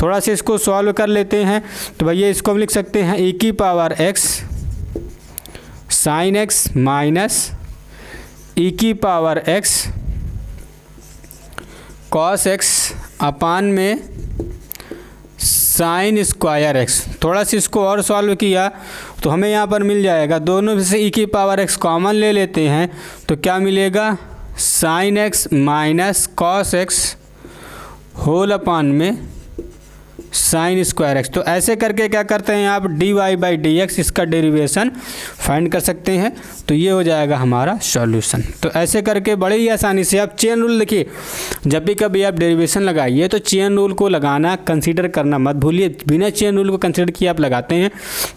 थोड़ा सा इसको सॉल्व कर लेते हैं। तो भैया इसको हम लिख सकते हैं e⁻x sin x minus e⁻x cos x अपान में sin स्क्वायर x। थोड़ा सा इसको और सॉल्व किया तो हमें यहाँ पर मिल जाएगा, दोनों में से e⁻x कॉमन ले लेते हैं तो क्या मिलेगा sin x minus cos x whole upon में sin स्क्वायर x। तो ऐसे करके क्या करते हैं आप dy/dx इसका डेरिवेशन फाइंड कर सकते हैं। तो ये हो जाएगा हमारा सॉल्यूशन। तो ऐसे करके बड़े ही आसानी से आप चेन रूल देखिए, जब भी कभी आप डेरिवेशन लगाइए तो चेन रूल को लगाना कंसीडर करना मत भूलिए। बिना चेन रूल को कंसीडर किए आप लगाते हैं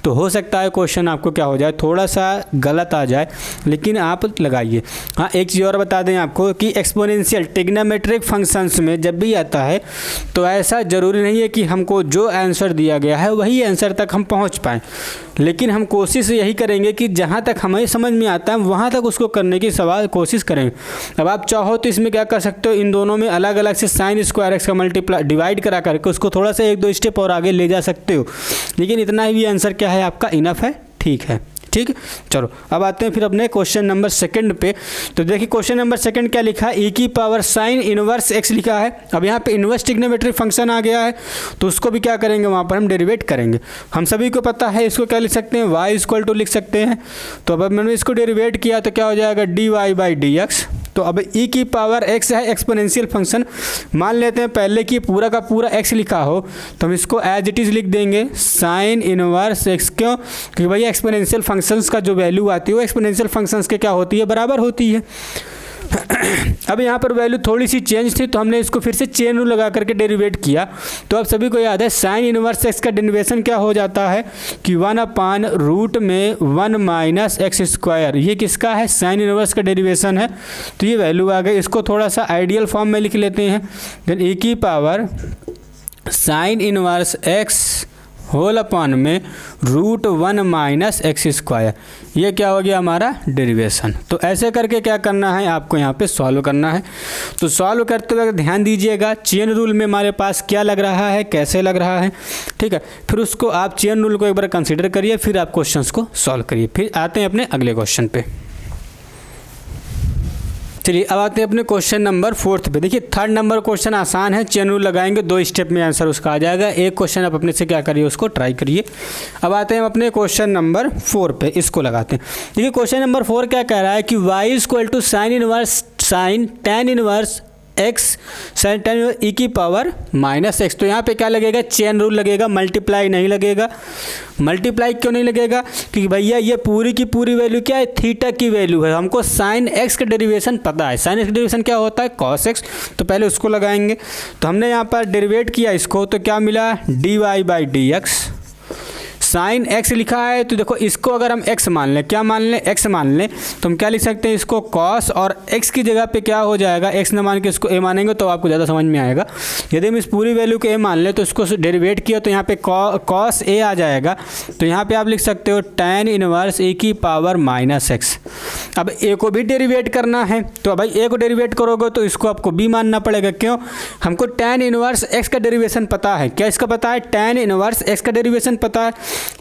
तो हो सकता है क्वेश्चन आपको क्या हो जाए थोड़ा सा गलत आ जाए, लेकिन आप लगाइए। हाँ, एक चीज़ और बता दें आपको कि एक्सपोनेंशियल ट्रिग्नोमेट्रिक फंक्शंस में जब भी आता है तो ऐसा ज़रूरी नहीं है कि हमको जो आंसर दिया गया है वही आंसर तक हम पहुंच पाएँ, लेकिन हम कोशिश यही करेंगे कि जहां तक हमें समझ में आता है वहां तक उसको करने की कोशिश करेंगे। अब आप चाहो तो इसमें क्या कर सकते हो, इन दोनों में अलग अलग से sin स्क्वायर x का डिवाइड करा करके उसको थोड़ा सा 1-2 स्टेप और आगे ले जा सकते हो, लेकिन इतना ही आंसर क्या है आपका इनफ है। ठीक है, ठीक। चलो अब आते हैं फिर अपने क्वेश्चन नंबर 2 पे। तो देखिए क्वेश्चन नंबर 2 क्या लिखा है e⁻sin इनवर्स x लिखा है। अब यहाँ पे इनवर्स ट्रिग्नोमेट्रिक फंक्शन आ गया है तो उसको भी क्या करेंगे वहाँ पर हम डेरिवेट करेंगे। हम सभी को पता है इसको क्या लिख सकते हैं y लिख सकते हैं। तो अब मैंने इसको डेरिवेट किया तो क्या हो जाएगा dy/dx। तो अब e⁻x है एक्सपोनेंशियल फंक्शन, मान लेते हैं पहले कि पूरा का पूरा x लिखा हो तो हम इसको एज इट इज़ लिख देंगे sin इनवर्स x। क्यों? क्योंकि भैया एक्सपोनेंशियल फंक्शंस का जो वैल्यू आती है वो एक्सपोनेंशियल फंक्शंस के क्या होती है बराबर होती है। अब यहाँ पर वैल्यू थोड़ी सी चेंज थी तो हमने इसको फिर से चेन रूल लगा करके डेरिवेट किया। तो आप सभी को याद है sin इनवर्स x का डेरिवेशन क्या हो जाता है कि 1/रूट में 1 माइनस एक्स स्क्वायर। ये किसका है sin इनवर्स का डेरिवेशन है। तो ये वैल्यू आ गई, इसको थोड़ा सा आइडियल फॉर्म में लिख लेते हैं। Then e⁻sin inverse x whole upon में √1 माइनस एक्स स्क्वायर। ये क्या हो गया हमारा डेरिवेशन। तो ऐसे करके क्या करना है आपको यहाँ पे सॉल्व करना है। तो सॉल्व करते वक्त ध्यान दीजिएगा चेन रूल में हमारे पास क्या लग रहा है, कैसे लग रहा है, ठीक है। फिर उसको आप चेन रूल को एक बार कंसिडर करिए, फिर आप क्वेश्चंस को सॉल्व करिए। फिर आते हैं अपने अगले क्वेश्चन पे। चलिए अब आते हैं अपने क्वेश्चन नंबर 4 पे। देखिए 3rd नंबर क्वेश्चन आसान है, चेन रूल लगाएंगे 2 स्टेप में आंसर उसका आ जाएगा। एक क्वेश्चन आप अपने से क्या करिए उसको ट्राई करिए। अब आते हैं अपने क्वेश्चन नंबर 4 पे, इसको लगाते हैं। देखिए क्वेश्चन नंबर 4 क्या कह रहा है कि y = sin inverse sin tan inverse x sine tan e की पावर माइनस एक्स। तो यहाँ पे क्या लगेगा, चेन रूल लगेगा, मल्टीप्लाई नहीं लगेगा। मल्टीप्लाई क्यों नहीं लगेगा, क्योंकि भैया ये पूरी की पूरी वैल्यू क्या है, थीटा की वैल्यू है। हमको साइन एक्स का डेरिवेशन पता है। साइन एक्स का डेरिवेशन क्या होता है, कॉस एक्स। तो पहले उसको लगाएंगे। तो हमने यहाँ पर डेरिवेट किया इसको, तो क्या मिला, d y by d x. Sine x लिखा है तो देखो इसको अगर हम एक्स मान लें, क्या मान लें, एक्स मान लें, तो हम क्या लिख सकते हैं इसको कॉस, और एक्स की जगह पे क्या हो जाएगा, एक्स न मान के इसको ए मानेंगे तो आपको ज़्यादा समझ में आएगा। यदि हम इस पूरी वैल्यू को ए मान लें तो इसको डेरिवेट किया तो यहाँ पे कॉस ए आ जाएगा। तो यहाँ पे आप लिख सकते हो tan इनवर्स ए की पावर माइनस एक्स। अब ए को भी डेरिवेट करना है, तो भाई ए को डेरिवेट करोगे तो इसको आपको बी मानना पड़ेगा। क्यों, हमको tan इनवर्स एक्स का डेरिवेशन पता है। क्या इसका पता है, tan इनवर्स एक्स का डेरिवेशन पता है।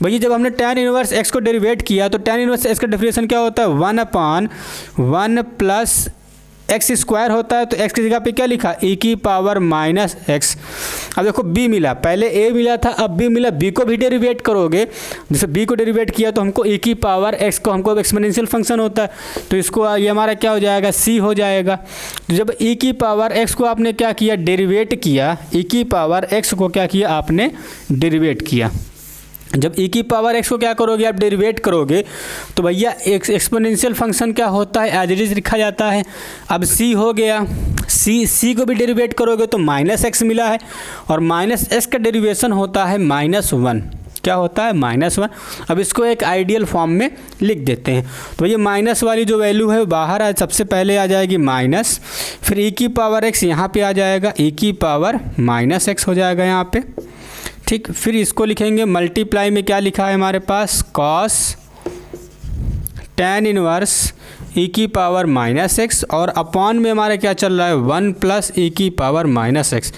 भैया जब हमने tan इनवर्स एक्स को डेरिवेट किया तो tan इनवर्स एक्स का डेरिवेशन क्या होता है, 1/1 प्लस एक्स स्क्वायर होता है। तो एक्स की जगह पे क्या लिखा, e की पावर माइनस एक्स। अब देखो b मिला, पहले a मिला था, अब b मिला। b को भी डेरिवेट करोगे, जैसे b को डेरिवेट किया तो हमको e की पावर x को, हमको एक्सपोनेंशियल फंक्शन होता है तो इसको ये हमारा क्या हो जाएगा, c हो जाएगा। तो जब e की पावर x को आपने क्या किया, डेरिवेट किया, e की पावर x को क्या किया आपने, डेरिवेट किया। जब e की पावर x को क्या करोगे आप, डेरिवेट करोगे, तो भैया एक्सपोनेंशियल फंक्शन क्या होता है, एज इट इज लिखा जाता है। अब c हो गया, c को भी डेरिवेट करोगे तो माइनस एक्स मिला है, और माइनस एक्स का डेरिवेशन होता है -1। क्या होता है, -1। अब इसको एक आइडियल फॉर्म में लिख देते हैं। तो ये माइनस वाली जो वैल्यू है वो बाहर आ, सबसे पहले आ जाएगी माइनस, फिर e की पावर x यहाँ पे आ जाएगा, e की पावर माइनस एक्स हो जाएगा यहाँ पे, ठीक। फिर इसको लिखेंगे मल्टीप्लाई में, क्या लिखा है हमारे पास, कॉस tan इनवर्स e की पावर माइनस एक्स, और अपॉन में हमारा क्या चल रहा है, 1 प्लस e की पावर माइनस एक्स।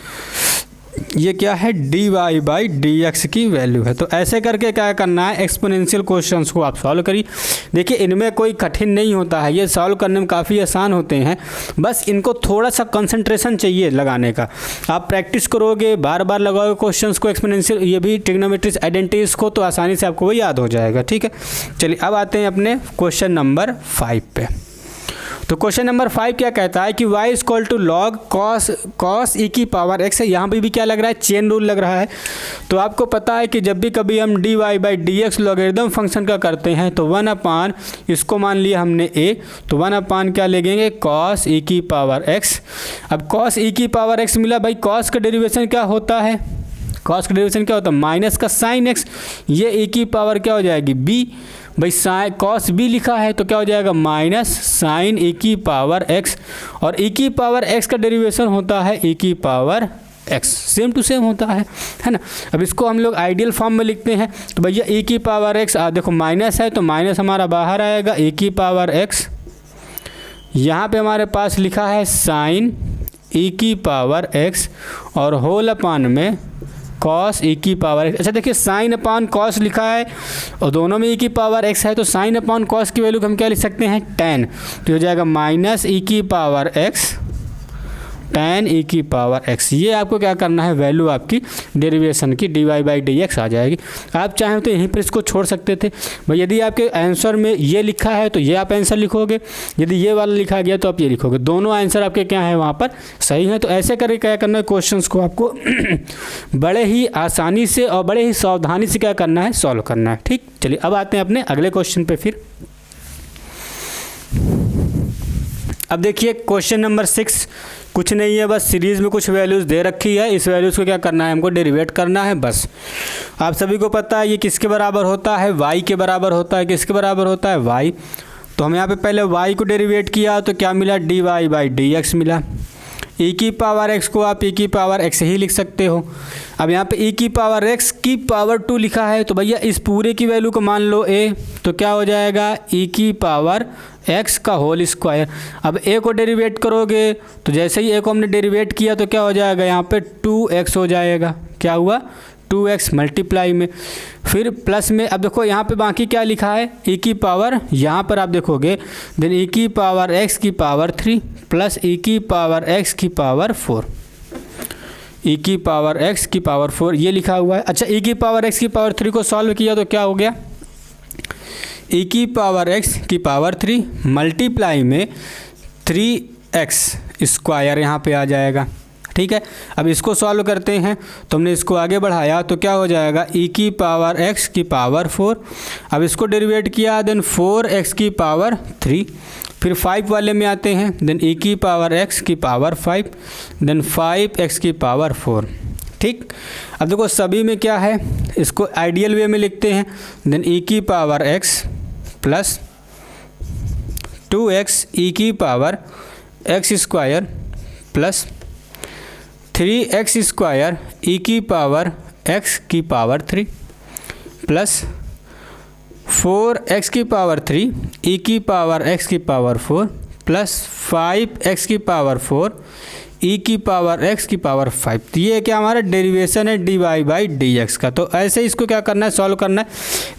ये क्या है, d y by d x की वैल्यू है। तो ऐसे करके क्या करना है, एक्सपोनेंशियल क्वेश्चंस को आप सॉल्व करिए। देखिए इनमें कोई कठिन नहीं होता है, ये सॉल्व करने में काफ़ी आसान होते हैं, बस इनको थोड़ा सा कंसंट्रेशन चाहिए लगाने का। आप प्रैक्टिस करोगे, बार बार लगाओगे क्वेश्चंस को, एक्सपोनेंशियल ये भी ट्रिग्नोमेट्रिक आइडेंटिटीज को, तो आसानी से आपको वो याद हो जाएगा, ठीक है। चलिए अब आते हैं अपने क्वेश्चन नंबर 5 पे। तो क्वेश्चन नंबर 5 क्या कहता है कि y equal to log cos e की पावर x है। यहाँ पे भी क्या लग रहा है, चेन रूल लग रहा है। तो आपको पता है कि जब भी कभी हम d y by d x logarithm function का करते हैं तो 1/, इसको मान लिया हमने a, तो 1/, क्या लेंगे, कॉस ई की पावर x। अब कॉस ई की पावर x मिला, भाई कॉस का डेरिवेशन क्या होता है, कॉस का डेरिवेशन क्या होता है, माइनस का साइन x। ये e की पावर क्या हो जाएगी, b। भाई कॉस b लिखा है तो क्या हो जाएगा, माइनस साइन e की पावर x, और e की पावर x का डेरिवेशन होता है e की power x, same to same होता है ना। अब इसको हम लोग आइडियल फॉर्म में लिखते हैं। तो भैया e की पावर x, देखो माइनस है तो माइनस हमारा बाहर आएगा, e की पावर x। यहाँ पे हमारे पास लिखा है साइन e की पावर x, और होल अपान में कॉस e की पावर x। अच्छा देखिए साइन अपान कॉस लिखा है और दोनों में e की पावर x है, तो साइन अपान कॉस की वैल्यू हम क्या लिख सकते हैं, tan। तो हो जाएगा माइनस e की पावर x, tan e की पावर x। ये आपको क्या करना है, वैल्यू आपकी डेरिवेशन की d y by d x आ जाएगी। आप चाहें तो यहीं पर इसको छोड़ सकते थे। भाई यदि आपके आंसर में ये लिखा है तो ये आप आंसर लिखोगे, यदि ये वाला लिखा गया तो आप ये लिखोगे। दोनों आंसर आपके क्या है वहाँ पर सही है। तो ऐसे करके क्या करना है, क्वेश्चंस को आपको बड़े ही आसानी से और बड़े ही सावधानी से क्या करना है, सॉल्व करना है, ठीक। चलिए अब आते हैं अपने अगले क्वेश्चन पे। फिर अब देखिए क्वेश्चन नंबर 6 कुछ नहीं है, बस सीरीज़ में कुछ वैल्यूज़ दे रखी है, इस वैल्यूज़ को क्या करना है, हमको डेरिवेट करना है बस। आप सभी को पता है ये किसके बराबर होता है, y के बराबर होता है। किसके बराबर होता है, y। तो हम यहाँ पे पहले y को डेरिवेट किया तो क्या मिला, d y by d x मिला। e की पावर x को आप e की पावर x ही लिख सकते हो। अब यहाँ पे e की पावर x की पावर 2 लिखा है, तो भैया इस पूरे की वैल्यू को मान लो a, तो क्या हो जाएगा, e की पावर x का होल स्क्वायर। अब a को डेरिवेट करोगे तो जैसे ही a को हमने डेरिवेट किया तो क्या हो जाएगा, यहाँ पे 2x हो जाएगा। क्या हुआ, 2x मल्टीप्लाई में, फिर प्लस में। अब देखो यहाँ पे बाकी क्या लिखा है, e की पावर, यहाँ पर आप देखोगे देन e की पावर x की पावर 3 प्लस e की पावर x की पावर 4, e की पावर x की पावर 4 ये लिखा हुआ है। अच्छा e की पावर x की पावर 3 को सॉल्व किया तो क्या हो गया, e की पावर x की पावर 3 मल्टीप्लाई में 3 एक्स स्क्वायर यहाँ पे आ जाएगा। ठीक है, अब इसको सॉल्व करते हैं तो हमने इसको आगे बढ़ाया तो क्या हो जाएगा e की पावर x की पावर 4। अब इसको डेरिवेट किया देन 4x की पावर 3। फिर 5 वाले में आते हैं देन e की पावर x की पावर 5 देन 5x की पावर 4। ठीक, अब देखो सभी में क्या है, इसको आइडियल वे में लिखते हैं देन e की power x plus 2x e की power x square plus 3x square e की पावर x की पावर 3 प्लस 4x की पावर 3 e की पावर x की पावर 4 प्लस 5x की पावर 4 e की पावर x की पावर 5। तो ये क्या हमारा डेरिवेशन है dy बाई dx का। तो ऐसे इसको क्या करना है, सॉल्व करना है।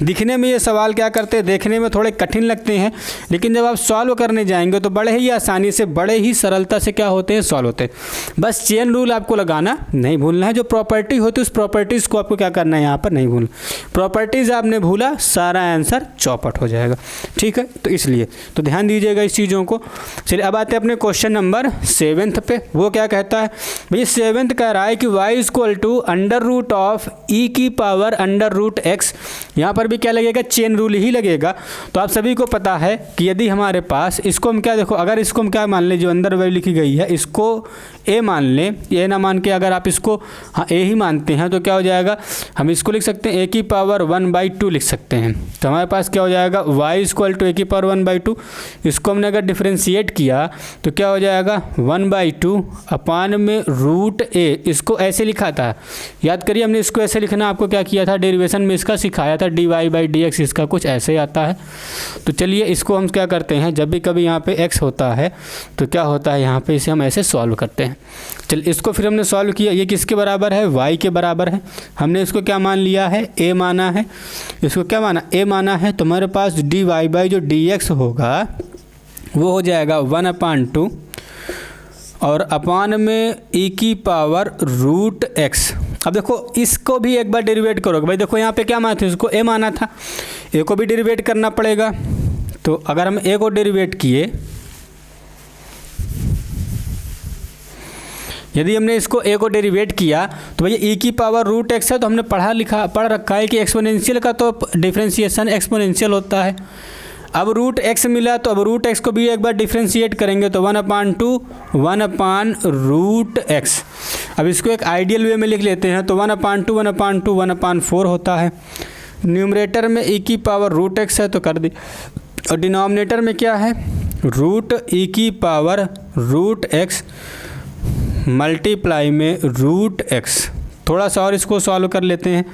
दिखने में ये सवाल क्या करते हैं, देखने में थोड़े कठिन लगते हैं, लेकिन जब आप सॉल्व करने जाएंगे तो बड़े ही आसानी से, बड़े ही सरलता से क्या होते हैं, सॉल्व होते हैं। बस चेन रूल आपको लगाना नहीं भूलना है। जो प्रॉपर्टी होती है उस प्रॉपर्टीज़ को आपको क्या करना है, यहाँ पर नहीं भूलना। प्रॉपर्टीज़ आपने भूला, सारा आंसर चौपट हो जाएगा। ठीक है, तो इसलिए तो ध्यान दीजिएगा इस चीज़ों को। चलिए अब आते हैं अपने क्वेश्चन नंबर 7 पे। वो क्या कहता है भैया, 7 कह रहा है कि y equal to under root of e की पावर अंडर रूट x। यहाँ पर भी क्या लगेगा, चेन रूल ही लगेगा। तो आप सभी को पता है कि यदि हमारे पास इसको हम क्या, देखो अगर इसको हम क्या मान लें, जो अंदर वैल्यू लिखी गई है इसको a मान लें, a ना मान के अगर आप इसको हाँ a ही मानते हैं तो क्या हो जाएगा, हम इसको लिख सकते हैं a की पावर 1/2 लिख सकते हैं। तो हमारे पास क्या हो जाएगा, y इक्वल टू a की पावर 1/2। इसको हमने अगर डिफ्रेंशिएट किया तो क्या हो जाएगा 1/2 अपान में रूट a। इसको ऐसे लिखा था, याद करिए हमने इसको ऐसे लिखना आपको क्या किया था, डेरिवेशन में इसका सिखाया था, dy बाई dx इसका कुछ ऐसे आता है। तो चलिए इसको हम क्या करते हैं, जब भी कभी यहाँ पे x होता है तो क्या होता है, यहाँ पे इसे हम ऐसे सॉल्व करते हैं। चलिए इसको फिर हमने सॉल्व किया, ये किसके बराबर है, y के बराबर है। हमने इसको क्या मान लिया है, a माना है। इसको क्या माना, a माना है। तो हमारे पास dy बाई जो dx होगा वो हो जाएगा 1/2 और अपान में e की पावर रूट x। अब देखो इसको भी एक बार डेरिवेट करोगे भाई, देखो यहाँ पे क्या माना था, इसको a माना था, a को भी डेरिवेट करना पड़ेगा। तो अगर हम a को डेरिवेट किए, यदि हमने इसको a को डेरिवेट किया तो भैया e की पावर रूट x है। तो हमने पढ़ रखा है कि एक्सपोनेंशियल का तो डिफरेंशिएशन एक्सपोनेंशियल होता है। अब रूट x मिला तो अब रूट x को भी एक बार डिफ्रेंशिएट करेंगे तो 1/√x। अब इसको एक आइडियल वे में लिख लेते हैं तो 1/2 होता है। न्यूमरेटर में e की पावर रूट x है तो कर दी, और डिनोमिनेटर में क्या है, रूट e की पावर रूट x मल्टीप्लाई में रूट x। थोड़ा सा और इसको सॉल्व कर लेते हैं।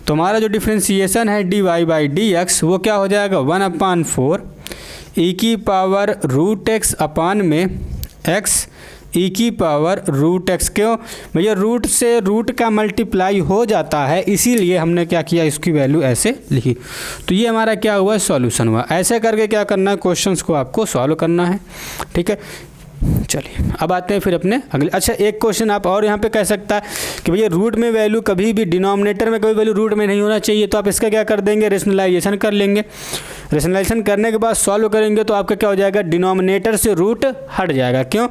तो हमारा जो डिफ्रेंशिएशन है dy बाई dx वो क्या हो जाएगा 1/4 e की पावर रूट x अपान में x e की पावर रूट x। क्यों भैया, रूट से रूट का मल्टीप्लाई हो जाता है, इसीलिए हमने क्या किया, इसकी वैल्यू ऐसे लिखी। तो ये हमारा क्या हुआ, सॉल्यूशन हुआ। ऐसे करके क्या करना है, क्वेश्चंस को आपको सॉल्व करना है। ठीक है, चलिए अब आते हैं फिर अपने अगले। अच्छा एक क्वेश्चन आप और यहाँ पे कह सकता है कि भैया रूट में वैल्यू कभी भी, डिनोमिनेटर में कोई वैल्यू रूट में नहीं होना चाहिए। तो आप इसका क्या कर देंगे, रेशनलाइजेशन कर लेंगे। रेशनलाइजेशन करने के बाद सॉल्व करेंगे तो आपका क्या हो जाएगा, डिनोमिनेटर से रूट हट जाएगा। क्यों,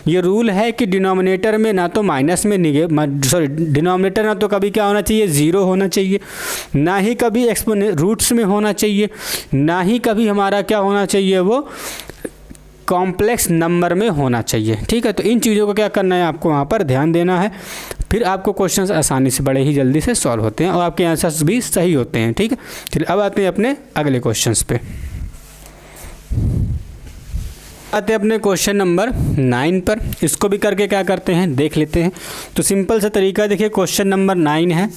ये रूल है कि डिनोमिनेटर में ना तो माइनस में डिनोमिनेटर ना तो कभी क्या होना चाहिए, ज़ीरो होना चाहिए, ना ही कभी रूट्स में होना चाहिए, ना ही कभी हमारा क्या होना चाहिए, वो कॉम्प्लेक्स नंबर में होना चाहिए। ठीक है, तो इन चीज़ों को क्या करना है, आपको वहाँ पर ध्यान देना है। फिर आपको क्वेश्चंस आसानी से, बड़े ही जल्दी से सॉल्व होते हैं और आपके आंसर्स भी सही होते हैं। ठीक है, चलिए अब आते हैं अपने अगले क्वेश्चंस पे। आते हैं अपने क्वेश्चन नंबर 9 पर। इसको भी करके क्या करते हैं, देख लेते हैं। तो सिंपल सा तरीका देखिए, क्वेश्चन नंबर 9 है।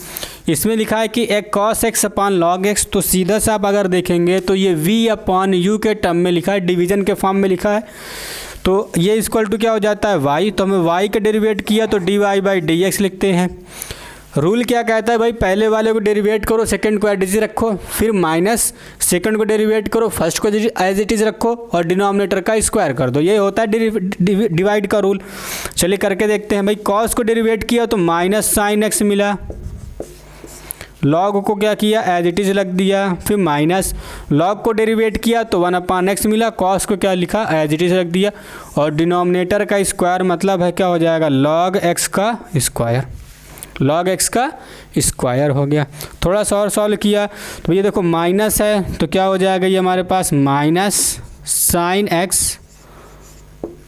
इसमें लिखा है कि एक cos x अपान log x। तो सीधा सा आप अगर देखेंगे तो ये v/u के टर्म में लिखा है, डिवीजन के फॉर्म में लिखा है। तो ये इक्वल टू क्या हो जाता है, y। तो हमें y का डेरिवेट किया तो dy बाई dx लिखते हैं। रूल क्या कहता है भाई, पहले वाले को डेरिवेट करो, सेकंड को एज इट इज रखो, फिर माइनस सेकंड को डेरिवेट करो, फर्स्ट को एज इट इज रखो और डिनोमिनेटर का स्क्वायर कर दो। ये होता है डिवाइड का रूल। चलिए करके देखते हैं भाई। कॉस को डेरिवेट किया तो माइनस साइन एक्स मिला, लॉग को क्या किया, एज इट इज़ रख दिया, फिर माइनस लॉग को डेरिवेट किया तो 1/x मिला, कॉस को क्या लिखा, एज इट इज़ रख दिया, और डिनोमिनेटर का स्क्वायर मतलब है क्या हो जाएगा, log x का स्क्वायर, log x का स्क्वायर हो गया। थोड़ा सा और सॉल्व किया तो ये देखो माइनस है तो क्या हो जाएगा, ये हमारे पास minus sine x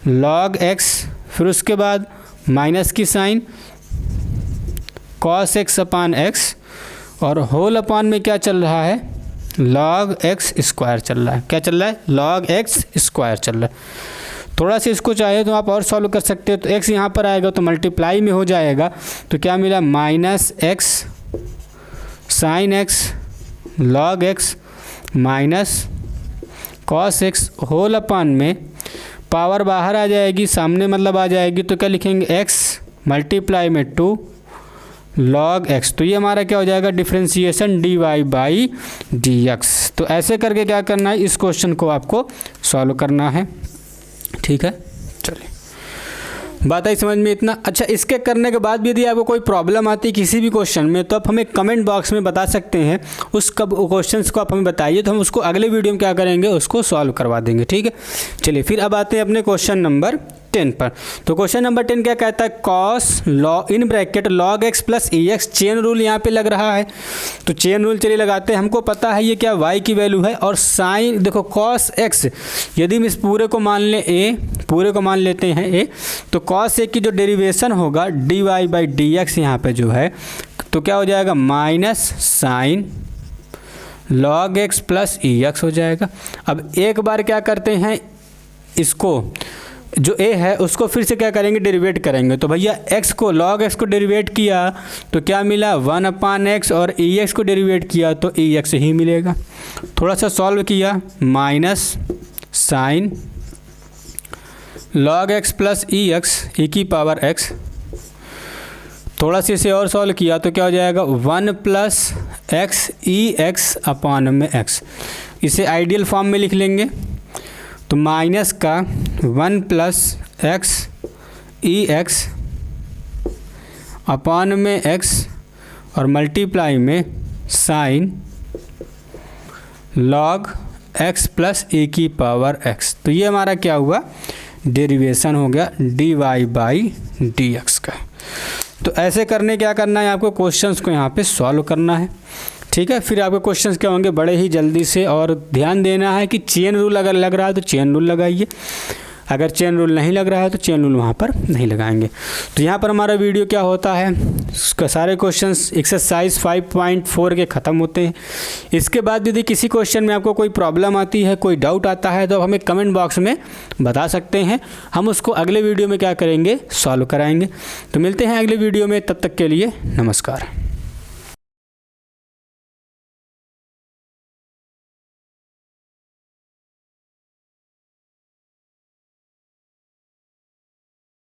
log x, फिर उसके बाद माइनस की sine cos x upon x, और होल अपान में क्या चल रहा है, log x स्क्वायर चल रहा है। क्या चल रहा है, log x स्क्वायर चल रहा है। थोड़ा सा इसको चाहे तो आप और सॉल्व कर सकते हो, तो x यहाँ पर आएगा तो मल्टीप्लाई में हो जाएगा, तो क्या मिला, minus x sine x log x minus cos x whole upon में पावर बाहर आ जाएगी, सामने मतलब आ जाएगी, तो क्या लिखेंगे, x मल्टीप्लाई में 2 log x, तो ये हमारा क्या हो जाएगा, डिफ्रेंशिएशन dy/dx। तो ऐसे करके क्या करना है, इस क्वेश्चन को आपको सॉल्व करना है। ठीक है, चलिए बात आई समझ में इतना। अच्छा, इसके करने के बाद भी यदि आपको कोई प्रॉब्लम आती है किसी भी क्वेश्चन में तो आप हमें कमेंट बॉक्स में बता सकते हैं, उस क्वेश्चंस को आप हमें बताइए, तो हम उसको अगले वीडियो में क्या करेंगे, उसको सॉल्व करवा देंगे। ठीक है, चलिए फिर अब आते हैं अपने क्वेश्चन नंबर 10 पर। तो क्वेश्चन नंबर 10 क्या कहता है, cos in bracket log x plus ex, chain rule यहाँ पे लग रहा है, तो चेन रूल चलिए लगाते हैं। हमको पता है ये क्या y की वैल्यू है, और साइन देखो cos x, यदि हम इस पूरे को मान लें a, पूरे को मान लेते हैं a, तो cos a की जो डेरिवेशन होगा dy/dx यहाँ पे जो है, तो क्या हो जाएगा, minus sine log x plus ex हो जाएगा। अब एक बार क्या करते हैं, इसको जो a है उसको फिर से क्या करेंगे, डेरिवेट करेंगे। तो भैया x को log x को डेरिवेट किया तो क्या मिला, 1/x, और ex को डेरिवेट किया तो ex ही मिलेगा। थोड़ा सा सॉल्व किया, minus sine log x plus ex e की पावर x, थोड़ा सा इसे और सॉल्व किया तो क्या हो जाएगा, 1+x ex अपान में x, इसे आइडियल फॉर्म में लिख लेंगे, तो माइनस का 1+x ex अपान में x, और मल्टीप्लाई में sine log x plus e की पावर x। तो ये हमारा क्या हुआ, डेरिवेशन हो गया dy/dx का। तो ऐसे करने क्या करना है, आपको क्वेश्चंस को यहाँ पे सॉल्व करना है। ठीक है, फिर आपके क्वेश्चंस क्या होंगे, बड़े ही जल्दी से, और ध्यान देना है कि चेन रूल अगर लग रहा है तो चेन रूल लगाइए, अगर चेन रूल नहीं लग रहा है तो चेन रूल वहाँ पर नहीं लगाएंगे। तो यहाँ पर हमारा वीडियो क्या होता है, उसका सारे क्वेश्चंस एक्सरसाइज 5.4 के ख़त्म होते हैं। इसके बाद यदि किसी क्वेश्चन में आपको कोई प्रॉब्लम आती है, कोई डाउट आता है, तो हमें कमेंट बॉक्स में बता सकते हैं, हम उसको अगले वीडियो में क्या करेंगे, सॉल्व कराएंगे। तो मिलते हैं अगले वीडियो में, तब तक के लिए नमस्कार।